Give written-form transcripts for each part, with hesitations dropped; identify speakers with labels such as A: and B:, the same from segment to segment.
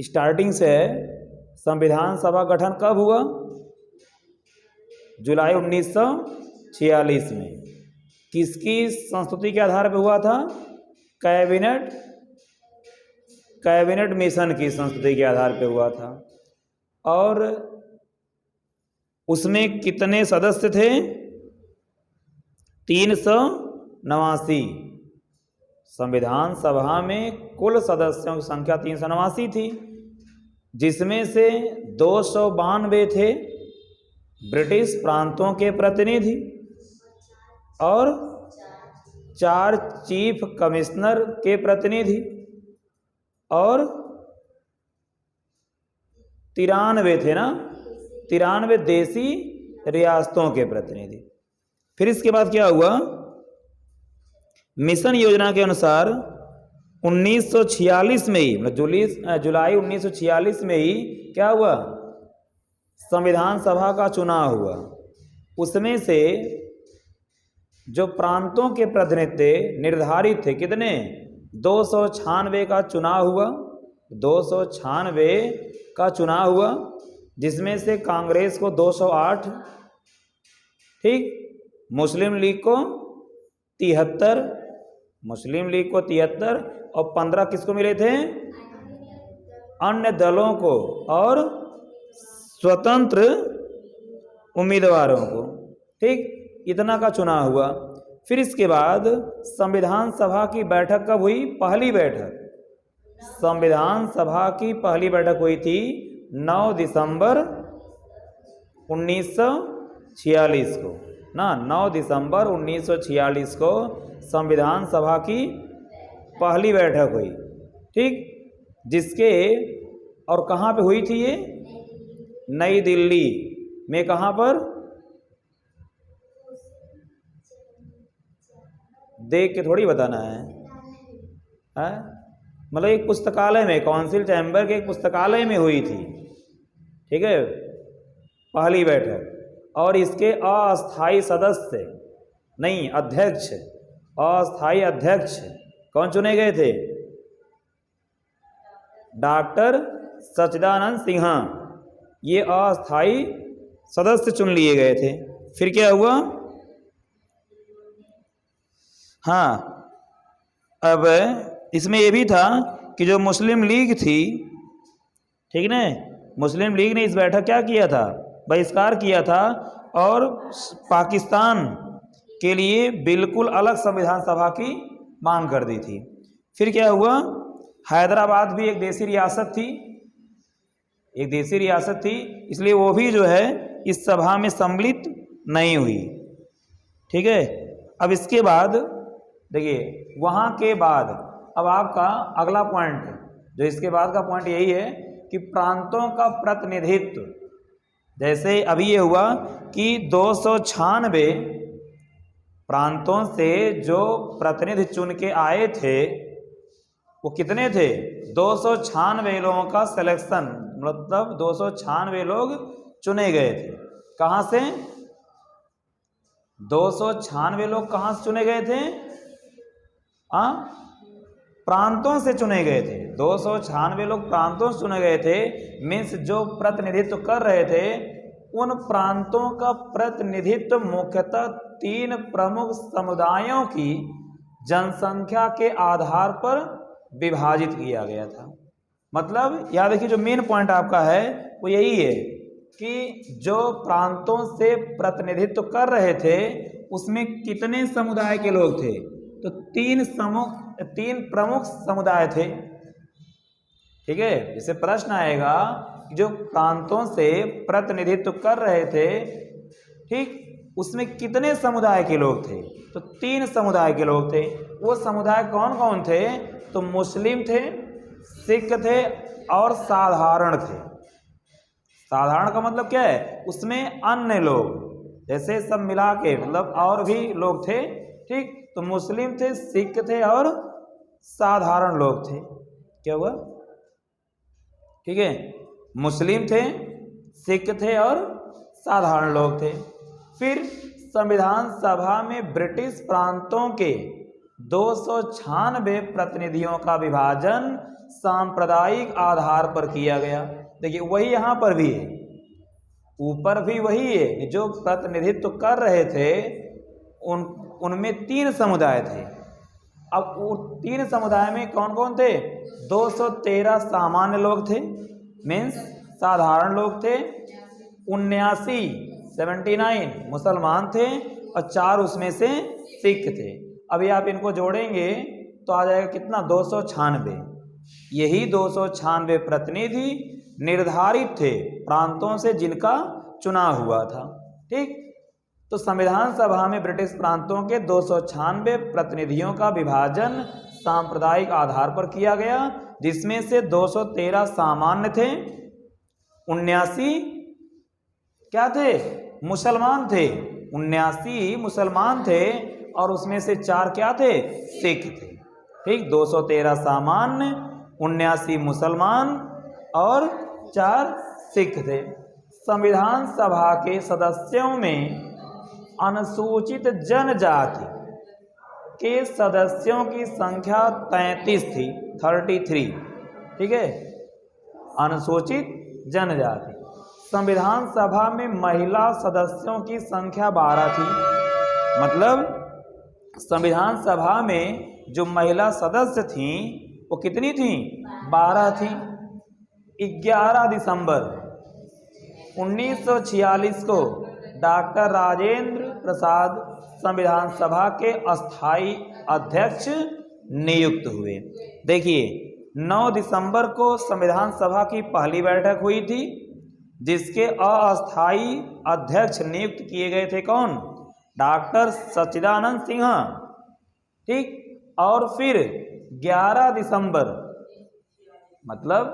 A: Starting से है। संविधान सभा गठन कब हुआ? जुलाई 1946 में। किसकी संस्तुति के आधार पर हुआ था? कैबिनेट मिशन की संस्तुति के आधार पर हुआ था। और उसमें कितने सदस्य थे? 389। संविधान सभा में कुल सदस्यों की संख्या 389 थी, जिसमें से 292 थे ब्रिटिश प्रांतों के प्रतिनिधि और 4 चीफ कमिश्नर के प्रतिनिधि और 93 थे ना, 93 देसी रियासतों के प्रतिनिधि। फिर इसके बाद क्या हुआ? मिशन योजना के अनुसार 1946 में ही, मतलब जुलाई 1946 में ही क्या हुआ? संविधान सभा का चुनाव हुआ। उसमें से जो प्रांतों के प्रतिनिधि निर्धारित थे, कितने? 296 का चुनाव हुआ। 296 का चुनाव हुआ, जिसमें से कांग्रेस को 208, ठीक, मुस्लिम लीग को 73, मुस्लिम लीग को 73 और 15 किसको मिले थे? अन्य दलों को और स्वतंत्र उम्मीदवारों को, ठीक, इतना का चुनाव हुआ। फिर इसके बाद संविधान सभा की बैठक कब हुई? पहली बैठक संविधान सभा की पहली बैठक हुई थी 9 दिसंबर 1946 को ना। 9 दिसंबर 1946 को संविधान सभा की पहली बैठक हुई, ठीक, जिसके और कहाँ पे हुई थी ये? नई दिल्ली में। कहाँ पर? देख के थोड़ी बताना है? मतलब एक पुस्तकालय में, काउंसिल चैम्बर के एक पुस्तकालय में हुई थी, ठीक है, पहली बैठक। और इसके अस्थाई सदस्य नहीं, अध्यक्ष, अस्थाई अध्यक्ष कौन चुने गए थे? डॉक्टर सच्चिदानंद सिन्हा, ये अस्थाई सदस्य चुन लिए गए थे। फिर क्या हुआ? हाँ, अब इसमें ये भी था कि जो मुस्लिम लीग थी, ठीक ना, मुस्लिम लीग ने इस बैठक क्या किया था? बहिष्कार किया था और पाकिस्तान के लिए बिल्कुल अलग संविधान सभा की मांग कर दी थी। फिर क्या हुआ? हैदराबाद भी एक देसी रियासत थी, एक देसी रियासत थी, इसलिए वो भी जो है इस सभा में सम्मिलित नहीं हुई, ठीक है। अब इसके बाद देखिए, वहाँ के बाद अब आपका अगला पॉइंट, जो इसके बाद का पॉइंट यही है कि प्रांतों का प्रतिनिधित्व। जैसे अभी ये हुआ कि 296 प्रांतों से जो प्रतिनिधि चुन के आए थे, वो कितने थे? 296 लोगों का सिलेक्शन, मतलब 296 लोग चुने गए थे। कहाँ से? 296 लोग कहाँ से चुने गए थे? प्रांतों से चुने गए थे। 296 लोग प्रांतों से चुने गए थे। मीन्स जो प्रतिनिधित्व कर रहे थे, उन प्रांतों का प्रतिनिधित्व मुख्यतः 3 प्रमुख समुदायों की जनसंख्या के आधार पर विभाजित किया गया था। मतलब याद रखिए, जो मेन पॉइंट आपका है वो यही है कि जो प्रांतों से प्रतिनिधित्व कर रहे थे, उसमें कितने समुदाय के लोग थे? तो 3 प्रमुख समुदाय थे, ठीक है। जैसे प्रश्न आएगा, जो प्रांतों से प्रतिनिधित्व कर रहे थे, ठीक, उसमें कितने समुदाय के लोग थे? तो 3 समुदाय के लोग थे। वो समुदाय कौन कौन थे? तो मुस्लिम थे, सिख थे और साधारण थे। साधारण का मतलब क्या है? उसमें अन्य लोग, जैसे सब मिला के, मतलब और भी लोग थे, ठीक। तो मुस्लिम थे, सिख थे और साधारण लोग थे। क्या हुआ? ठीक है, मुस्लिम थे, सिख थे और साधारण लोग थे। फिर संविधान सभा में ब्रिटिश प्रांतों के 296 प्रतिनिधियों का विभाजन सांप्रदायिक आधार पर किया गया। देखिए वही यहाँ पर भी है, ऊपर भी वही है, जो प्रतिनिधित्व कर रहे थे उनमें 3 समुदाय थे। अब वो 3 समुदाय में कौन कौन थे? 213 सामान्य लोग थे, मीन्स साधारण लोग थे, 79 मुसलमान थे और 4 उसमें से सिख थे। अभी आप इनको जोड़ेंगे तो आ जाएगा कितना? 296। यही 296 प्रतिनिधि निर्धारित थे प्रांतों से जिनका चुनाव हुआ था। ठीक, तो संविधान सभा में ब्रिटिश प्रांतों के 296 प्रतिनिधियों का विभाजन सांप्रदायिक आधार पर किया गया, जिसमें से 213 सामान्य थे, 79 क्या थे? मुसलमान थे। 79 मुसलमान थे और उसमें से 4 क्या थे? सिख थे। ठीक, 213 सामान्य, 79 मुसलमान और 4 सिख थे। संविधान सभा के सदस्यों में अनुसूचित जनजाति के सदस्यों की संख्या 33 थी, 33। ठीक है, अनुसूचित जनजाति। संविधान सभा में महिला सदस्यों की संख्या 12 थी। मतलब संविधान सभा में जो महिला सदस्य थीं वो कितनी थीं? 12 थी। 11 दिसंबर 1946 को डॉक्टर राजेंद्र प्रसाद संविधान सभा के अस्थायी अध्यक्ष नियुक्त हुए। देखिए 9 दिसंबर को संविधान सभा की पहली बैठक हुई थी, जिसके अस्थायी अध्यक्ष नियुक्त किए गए थे कौन? डॉक्टर सच्चिदानंद सिन्हा। ठीक, और फिर 11 दिसंबर मतलब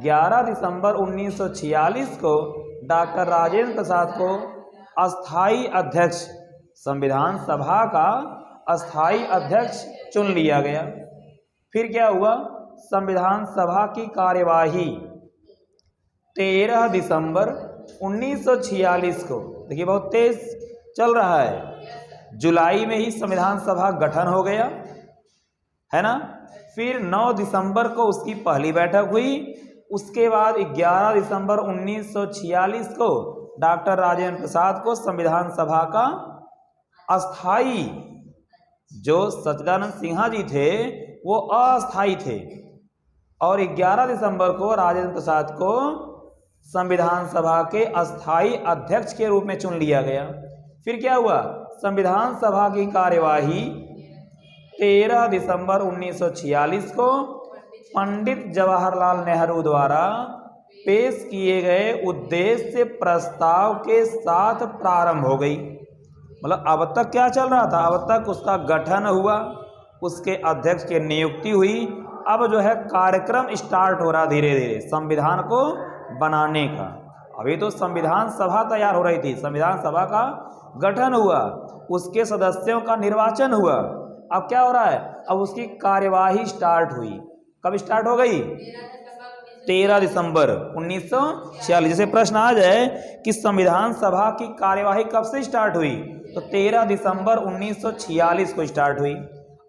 A: 11 दिसंबर 1946 को डॉक्टर राजेंद्र प्रसाद को अस्थायी अध्यक्ष, संविधान सभा का अस्थायी अध्यक्ष चुन लिया गया। फिर क्या हुआ? संविधान सभा की कार्यवाही 13 दिसंबर 1946 को, देखिए बहुत तेज चल रहा है, जुलाई में ही संविधान सभा गठन हो गया है ना। फिर 9 दिसंबर को उसकी पहली बैठक हुई। उसके बाद 11 दिसंबर 1946 को डॉक्टर राजेंद्र प्रसाद को संविधान सभा का अस्थाई, जो सच्चिदानंद सिन्हा जी थे वो अस्थाई थे, और 11 दिसंबर को राजेंद्र प्रसाद को संविधान सभा के अस्थाई अध्यक्ष के रूप में चुन लिया गया। फिर क्या हुआ? संविधान सभा की कार्यवाही 13 दिसंबर 1946 को पंडित जवाहरलाल नेहरू द्वारा पेश किए गए उद्देश्य प्रस्ताव के साथ प्रारंभ हो गई। मतलब अब तक क्या चल रहा था? अब तक उसका गठन हुआ, उसके अध्यक्ष की नियुक्ति हुई, अब जो है कार्यक्रम स्टार्ट हो रहा धीरे धीरे संविधान को बनाने का। अभी तो संविधान सभा तैयार हो रही थी, संविधान सभा का गठन हुआ, उसके सदस्यों का निर्वाचन हुआ। अब क्या हो रहा है? अब उसकी कार्यवाही स्टार्ट हुई। कब स्टार्ट हो गई? 13 दिसंबर 1946। जैसे प्रश्न आ जाए कि संविधान सभा की कार्यवाही कब से स्टार्ट हुई, तो 13 दिसंबर 1946 को स्टार्ट हुई।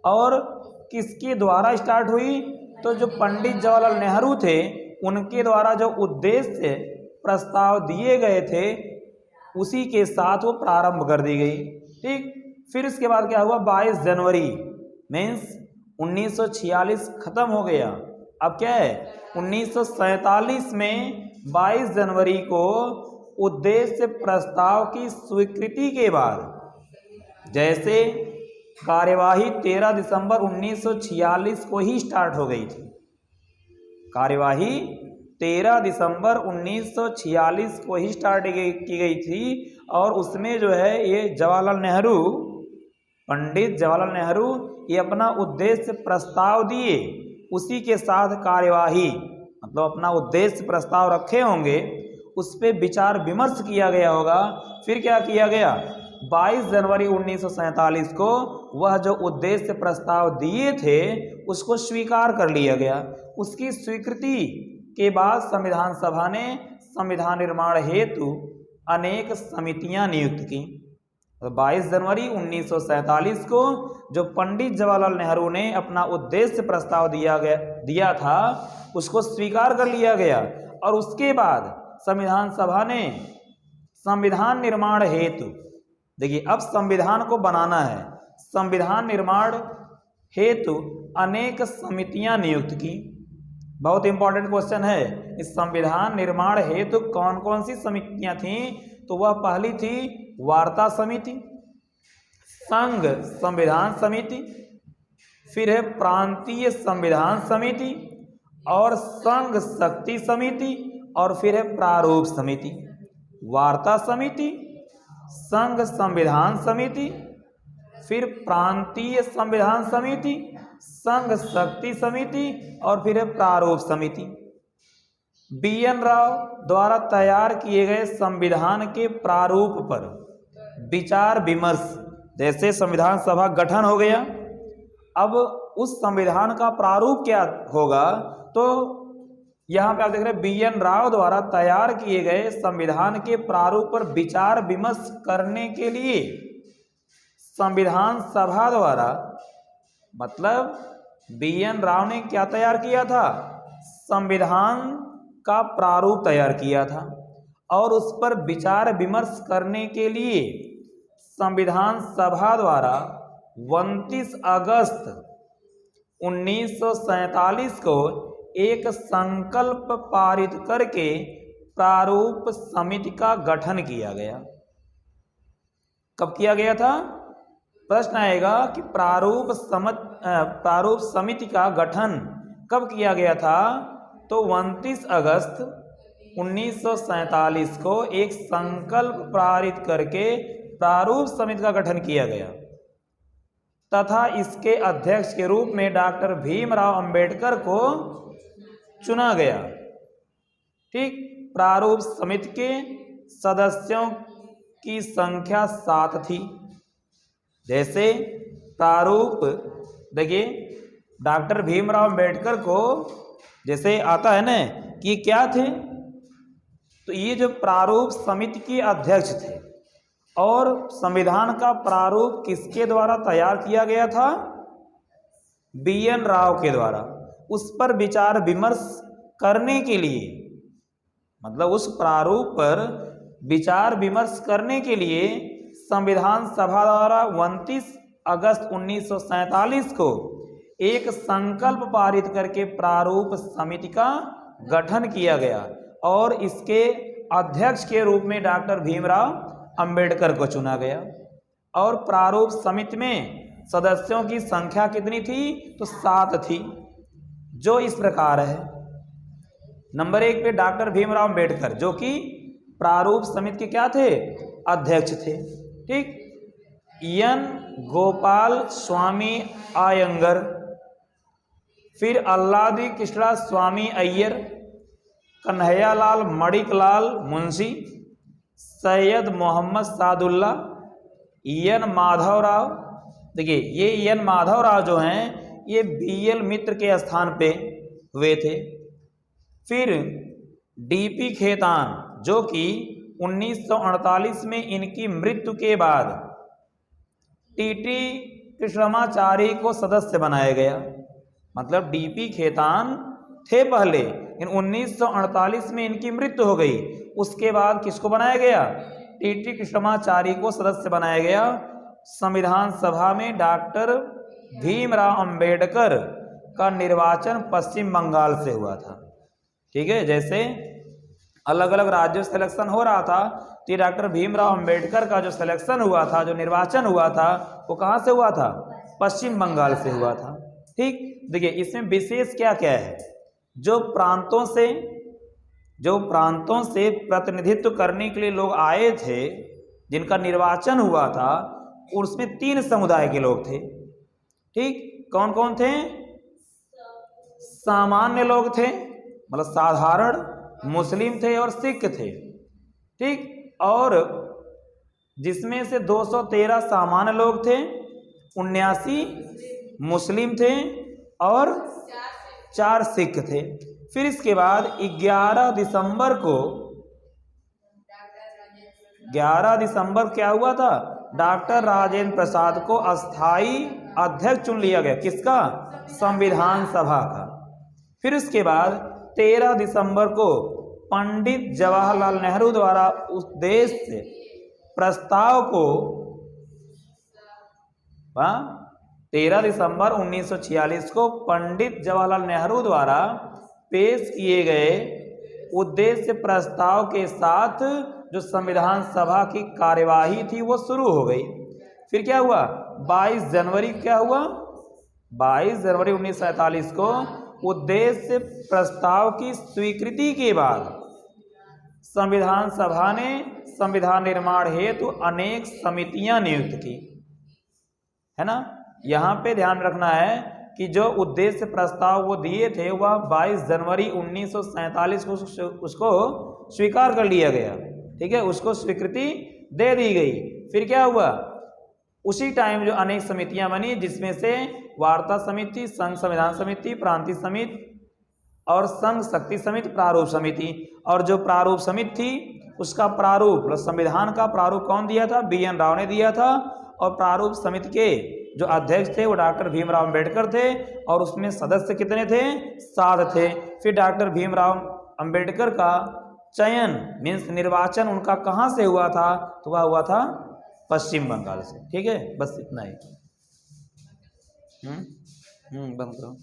A: और किसके द्वारा स्टार्ट हुई? तो जो पंडित जवाहरलाल नेहरू थे उनके द्वारा जो उद्देश्य प्रस्ताव दिए गए थे उसी के साथ वो प्रारंभ कर दी गई। ठीक, फिर इसके बाद क्या हुआ? 22 जनवरी मीन्स 1946 खत्म हो गया। अब क्या है? 1947 में 22 जनवरी को उद्देश्य प्रस्ताव की स्वीकृति के बाद, जैसे कार्यवाही 13 दिसंबर 1946 को ही स्टार्ट हो गई थी, कार्यवाही 13 दिसंबर 1946 को ही स्टार्ट की गई थी, और उसमें जो है ये जवाहरलाल नेहरू, पंडित जवाहरलाल नेहरू ये अपना उद्देश्य प्रस्ताव दिए, उसी के साथ कार्यवाही मतलब अपना उद्देश्य प्रस्ताव रखे होंगे, उस पर विचार विमर्श किया गया होगा। फिर क्या किया गया? 22 जनवरी 1947 को वह जो उद्देश्य प्रस्ताव दिए थे उसको स्वीकार कर लिया गया। उसकी स्वीकृति के बाद संविधान सभा ने संविधान निर्माण हेतु अनेक समितियां नियुक्त की। तो 22 जनवरी 1947 को जो पंडित जवाहरलाल नेहरू ने अपना उद्देश्य प्रस्ताव दिया था उसको स्वीकार कर लिया गया। और उसके बाद संविधान सभा ने संविधान निर्माण हेतु, देखिए अब संविधान को बनाना है, संविधान निर्माण हेतु अनेक समितियां नियुक्त की। बहुत इंपॉर्टेंट क्वेश्चन है, इस संविधान निर्माण हेतु कौन कौन सी समितियां थीं? तो वह पहली थी वार्ता समिति, संघ संविधान समिति, फिर है प्रांतीय संविधान समिति, और संघ शक्ति समिति, और फिर है प्रारूप समिति। वार्ता समिति, संघ संविधान समिति, फिर प्रांतीय संविधान समिति, संघ शक्ति समिति, और फिर है प्रारूप समिति। BN राव द्वारा तैयार किए गए संविधान के प्रारूप पर विचार विमर्श, जैसे संविधान सभा गठन हो गया, अब उस संविधान का प्रारूप क्या होगा? तो यहाँ पे आप देख रहे हैं BN राव द्वारा तैयार किए गए संविधान के प्रारूप पर विचार विमर्श करने के लिए संविधान सभा द्वारा, मतलब BN राव ने क्या तैयार किया था? संविधान का प्रारूप तैयार किया था, और उस पर विचार विमर्श करने के लिए संविधान सभा द्वारा 29 अगस्त 1947 को एक संकल्प पारित करके प्रारूप समिति का गठन किया गया। कब किया गया था? प्रश्न आएगा कि प्रारूप समिति का गठन कब किया गया था? तो 29 अगस्त 1947 को एक संकल्प पारित करके प्रारूप समिति का गठन किया गया तथा इसके अध्यक्ष के रूप में डॉक्टर भीमराव अंबेडकर को चुना गया। ठीक, प्रारूप समिति के सदस्यों की संख्या 7 थी। जैसे प्रारूप, देखिए डॉक्टर भीमराव अंबेडकर को जैसे आता है ना कि क्या थे, तो ये जो प्रारूप समिति के अध्यक्ष थे, और संविधान का प्रारूप किसके द्वारा तैयार किया गया था? BN राव के द्वारा। उस पर विचार विमर्श करने के लिए, मतलब उस प्रारूप पर विचार विमर्श करने के लिए संविधान सभा द्वारा 29 अगस्त 1947 को एक संकल्प पारित करके प्रारूप समिति का गठन किया गया, और इसके अध्यक्ष के रूप में डॉक्टर भीमराव अंबेडकर को चुना गया। और प्रारूप समिति में सदस्यों की संख्या कितनी थी? तो 7 थी, जो इस प्रकार है। नंबर 1 पे डॉक्टर भीमराव अंबेडकर, जो कि प्रारूप समिति के क्या थे? अध्यक्ष थे। ठीक, N गोपाल स्वामी आयंगर, फिर अल्लादी कृष्णा स्वामी अय्यर, कन्हैयालाल मणिकलाल मुंशी, सैयद मोहम्मद सादुल्ला, N माधवराव। देखिए ये N माधवराव जो हैं ये BL मित्र के स्थान पे हुए थे। फिर DP खेतान, जो कि 1948 में इनकी मृत्यु के बाद TT कृष्णमाचारी को सदस्य बनाया गया। मतलब DP खेतान थे पहले, इन 1948 में इनकी मृत्यु हो गई, उसके बाद किसको बनाया गया? TT कृष्णमाचारी को सदस्य बनाया गया। संविधान सभा में डॉक्टर भीमराव अंबेडकर का निर्वाचन पश्चिम बंगाल से हुआ था। ठीक है, जैसे अलग अलग राज्यों से सिलेक्शन हो रहा था, तो डॉक्टर भीमराव अंबेडकर का जो सिलेक्शन हुआ था, जो निर्वाचन हुआ था, वो कहाँ से हुआ था? पश्चिम बंगाल से हुआ था। ठीक, देखिए इसमें विशेष क्या क्या है? जो प्रांतों से प्रतिनिधित्व करने के लिए लोग आए थे, जिनका निर्वाचन हुआ था, उसमें 3 समुदाय के लोग थे। ठीक, कौन कौन थे? सामान्य लोग थे, मतलब साधारण, मुस्लिम थे और सिख थे। ठीक, और जिसमें से 213 सामान्य लोग थे, 79 मुस्लिम थे और 4 सिख थे। फिर इसके बाद 11 दिसंबर क्या हुआ था? डॉक्टर राजेंद्र प्रसाद को अस्थाई अध्यक्ष चुन लिया गया। किसका? संविधान सभा का। फिर उसके बाद 13 दिसंबर को पंडित जवाहरलाल नेहरू द्वारा उद्देश्य प्रस्ताव को 13 दिसंबर 1946 को पंडित जवाहरलाल नेहरू द्वारा पेश किए गए उद्देश्य प्रस्ताव के साथ जो संविधान सभा की कार्यवाही थी वो शुरू हो गई। फिर क्या हुआ? 22 जनवरी क्या हुआ? 22 जनवरी 1947 को उद्देश्य प्रस्ताव की स्वीकृति के बाद संविधान सभा ने संविधान निर्माण हेतु अनेक समितियां नियुक्त की, है ना। यहाँ पे ध्यान रखना है कि जो उद्देश्य प्रस्ताव वो दिए थे वह 22 जनवरी 1947 को उसको स्वीकार कर लिया गया, ठीक है, उसको स्वीकृति दे दी गई। फिर क्या हुआ? उसी टाइम जो अनेक समितियां बनी, जिसमें से वार्ता समिति, संघ संविधान समिति, प्रांतीय समिति और संघ शक्ति समिति, प्रारूप समिति। और जो प्रारूप समिति थी उसका प्रारूप, संविधान का प्रारूप कौन दिया था? BN राव ने दिया था। और प्रारूप समिति के जो अध्यक्ष थे वो डॉक्टर भीमराव अंबेडकर थे और उसमें सदस्य कितने थे? 7 थे। फिर डॉक्टर भीमराव अंबेडकर का चयन मीन्स निर्वाचन उनका कहाँ से हुआ था? तो वह हुआ था पश्चिम बंगाल से। ठीक है, बस इतना ही। बंद करो।